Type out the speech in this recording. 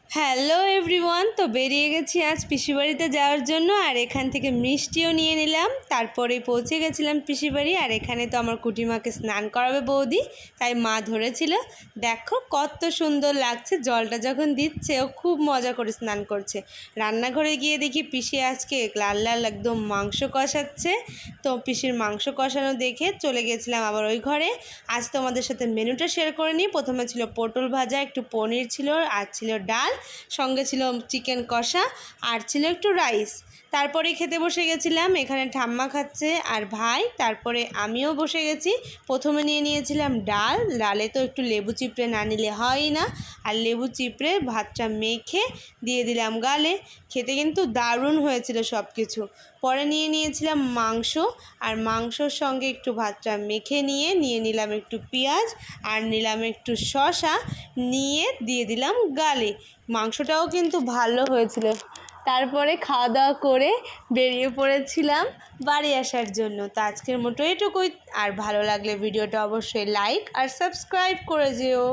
Hello everyone, তো বেরিয়ে গেছি আজ পিসি বাড়িতে যাওয়ার জন্য। আর এখান থেকে মিষ্টিও নিয়ে নিলাম। তারপরে পৌঁছে গেছিলাম পিসি বাড়ি। আর এখানে তো আমার কুটিমাকে স্নান করাবে বৌদি, তাই মা ধরেছিল। দেখো কত সুন্দর লাগছে, জলটা যখন দিচ্ছে ও খুব মজা করে স্নান করছে। রান্নাঘরে গিয়ে দেখি পিসি আজকে লাল লাল একদম মাংস কষাচ্ছে। তো পিসির মাংস কষানো দেখে চলে গেছিলাম আবার ওই ঘরে। আজ তোমাদের সাথে মেনুটা শেয়ার করে নিই। প্রথমে ছিল পটল ভাজা, একটু পনির ছিল, আর ছিল ডাল, সঙ্গে ছিল চিকেন কষা, আর ছিল একটু রাইস। তারপরে খেতে বসে গেছিলাম। এখানে ঠাম্মা খাচ্ছে আর ভাই, তারপরে আমিও বসে গেছি। প্রথমে নিয়ে নিয়েছিলাম ডাল। ডালে তো একটু লেবু চিপড়ে না নিলে হয় না, আর লেবু চিপড়ে ভাতটা মেখে দিয়ে দিলাম গালে। খেতে কিন্তু দারুণ হয়েছিল সব কিছু। পরে নিয়ে নিয়েছিলাম মাংস, আর মাংসর সঙ্গে একটু ভাতটা মেখে নিয়ে নিলাম একটু পেঁয়াজ, আর নিলাম একটু শসা, নিয়ে দিয়ে দিলাম গালে। মাংসটাও কিন্তু ভালো হয়েছিল। তারপরে খাওয়া দাওয়া করে বেরিয়ে পড়েছিলাম বাড়ি আসার জন্য। তো আজকের মতো এটুকুই। আর ভালো লাগলে ভিডিওটা অবশ্যই লাইক আর সাবস্ক্রাইব করে যেও।